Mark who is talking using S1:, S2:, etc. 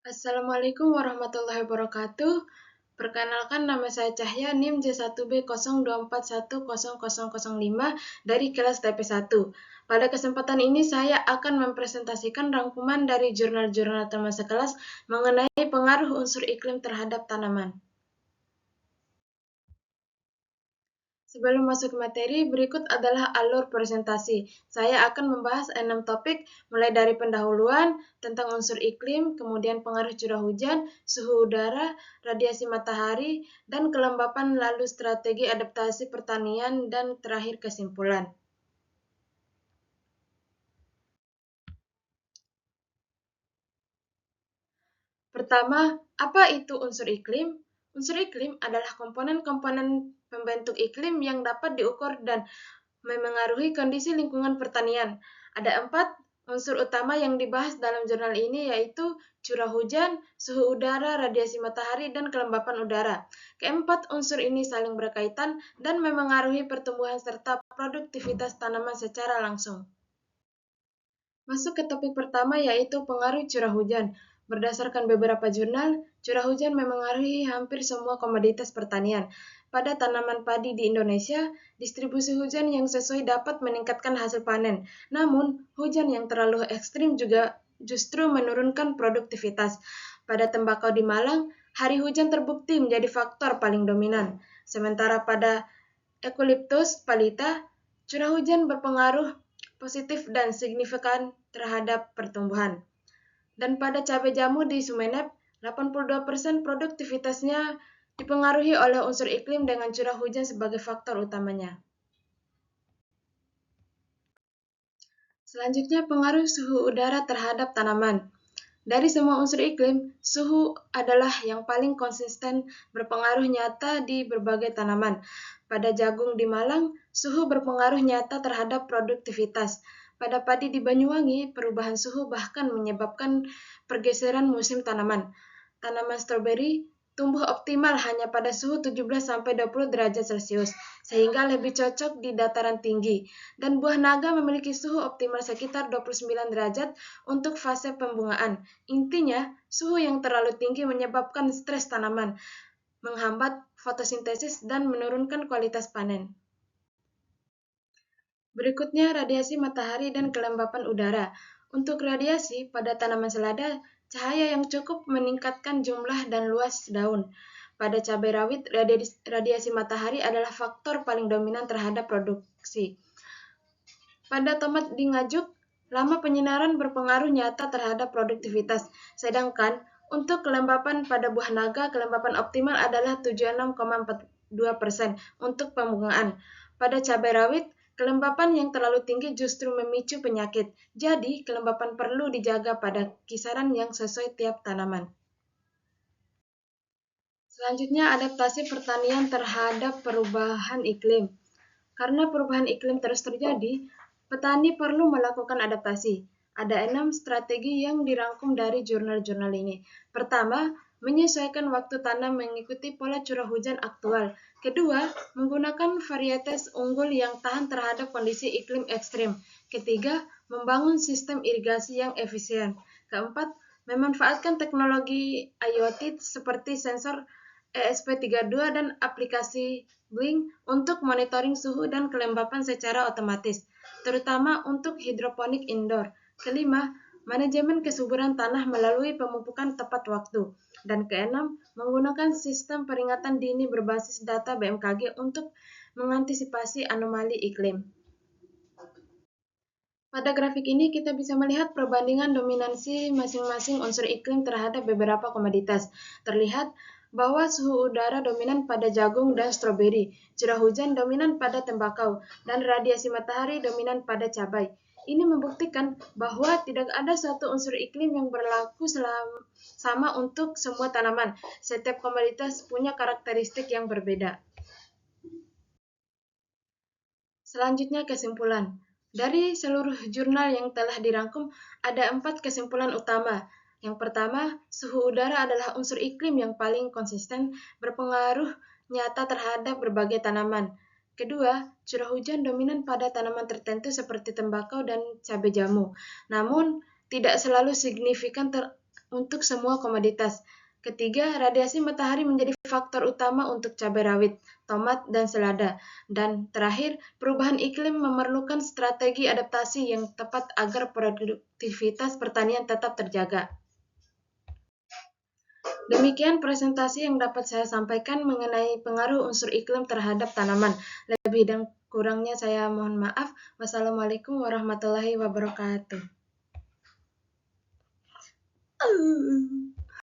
S1: Assalamualaikum warahmatullahi wabarakatuh. Perkenalkan, nama saya Cahya, NIM J1B02410005 dari kelas TP1. Pada kesempatan ini saya akan mempresentasikan rangkuman dari jurnal-jurnal teman sekelas mengenai pengaruh unsur iklim terhadap tanaman. Sebelum masuk ke materi, berikut adalah alur presentasi. Saya akan membahas 6 topik, mulai dari pendahuluan tentang unsur iklim, kemudian pengaruh curah hujan, suhu udara, radiasi matahari, dan kelembapan, lalu strategi adaptasi pertanian, dan terakhir kesimpulan. Pertama, apa itu unsur iklim? Unsur iklim adalah komponen-komponen pembentuk iklim yang dapat diukur dan memengaruhi kondisi lingkungan pertanian. Ada 4 unsur utama yang dibahas dalam jurnal ini, yaitu curah hujan, suhu udara, radiasi matahari, dan kelembapan udara. Keempat unsur ini saling berkaitan dan memengaruhi pertumbuhan serta produktivitas tanaman secara langsung. Masuk ke topik pertama, yaitu pengaruh curah hujan. Berdasarkan beberapa jurnal, curah hujan memengaruhi hampir semua komoditas pertanian. Pada tanaman padi di Indonesia, distribusi hujan yang sesuai dapat meningkatkan hasil panen. Namun, hujan yang terlalu ekstrim juga justru menurunkan produktivitas. Pada tembakau di Malang, hari hujan terbukti menjadi faktor paling dominan. Sementara pada Eucalyptus pallida, curah hujan berpengaruh positif dan signifikan terhadap pertumbuhan. Dan pada cabai jamu di Sumeneb, 82% produktivitasnya dipengaruhi oleh unsur iklim dengan curah hujan sebagai faktor utamanya. Selanjutnya, pengaruh suhu udara terhadap tanaman. Dari semua unsur iklim, suhu adalah yang paling konsisten berpengaruh nyata di berbagai tanaman. Pada jagung di Malang, suhu berpengaruh nyata terhadap produktivitas. Pada padi di Banyuwangi, perubahan suhu bahkan menyebabkan pergeseran musim tanaman. Tanaman stroberi tumbuh optimal hanya pada suhu 17-20 derajat Celcius, sehingga lebih cocok di dataran tinggi. Dan buah naga memiliki suhu optimal sekitar 29 derajat untuk fase pembungaan. Intinya, suhu yang terlalu tinggi menyebabkan stres tanaman, menghambat fotosintesis, dan menurunkan kualitas panen. Berikutnya, radiasi matahari dan kelembapan udara. Untuk radiasi, pada tanaman selada, cahaya yang cukup meningkatkan jumlah dan luas daun. Pada cabai rawit, radiasi matahari adalah faktor paling dominan terhadap produksi. Pada tomat di Ngajuk, lama penyinaran berpengaruh nyata terhadap produktivitas, sedangkan untuk kelembapan pada buah naga, kelembapan optimal adalah 76,42% untuk pembungaan. Pada cabai rawit, kelembapan yang terlalu tinggi justru memicu penyakit, jadi kelembapan perlu dijaga pada kisaran yang sesuai tiap tanaman. Selanjutnya, adaptasi pertanian terhadap perubahan iklim. Karena perubahan iklim terus terjadi, petani perlu melakukan adaptasi. Ada 6 strategi yang dirangkum dari jurnal-jurnal ini. Pertama, menyesuaikan waktu tanam mengikuti pola curah hujan aktual. Kedua, menggunakan varietas unggul yang tahan terhadap kondisi iklim ekstrim. Ketiga, membangun sistem irigasi yang efisien. Keempat, memanfaatkan teknologi IoT seperti sensor ESP32 dan aplikasi Blink untuk monitoring suhu dan kelembapan secara otomatis, terutama untuk hidroponik indoor. Kelima, manajemen kesuburan tanah melalui pemupukan tepat waktu. Dan keenam, menggunakan sistem peringatan dini berbasis data BMKG untuk mengantisipasi anomali iklim. Pada grafik ini kita bisa melihat perbandingan dominansi masing-masing unsur iklim terhadap beberapa komoditas. Terlihat bahwa suhu udara dominan pada jagung dan stroberi, curah hujan dominan pada tembakau, dan radiasi matahari dominan pada cabai. Ini membuktikan bahwa tidak ada satu unsur iklim yang berlaku sama untuk semua tanaman. Setiap komoditas punya karakteristik yang berbeda. Selanjutnya, kesimpulan. Dari seluruh jurnal yang telah dirangkum, ada 4 kesimpulan utama. Yang pertama, suhu udara adalah unsur iklim yang paling konsisten berpengaruh nyata terhadap berbagai tanaman. Kedua, curah hujan dominan pada tanaman tertentu seperti tembakau dan cabai jamu. Namun, tidak selalu signifikan untuk semua komoditas. Ketiga, radiasi matahari menjadi faktor utama untuk cabai rawit, tomat, dan selada. Dan terakhir, perubahan iklim memerlukan strategi adaptasi yang tepat agar produktivitas pertanian tetap terjaga. Demikian presentasi yang dapat saya sampaikan mengenai pengaruh unsur iklim terhadap tanaman. Lebih dan kurangnya saya mohon maaf. Wassalamualaikum warahmatullahi wabarakatuh.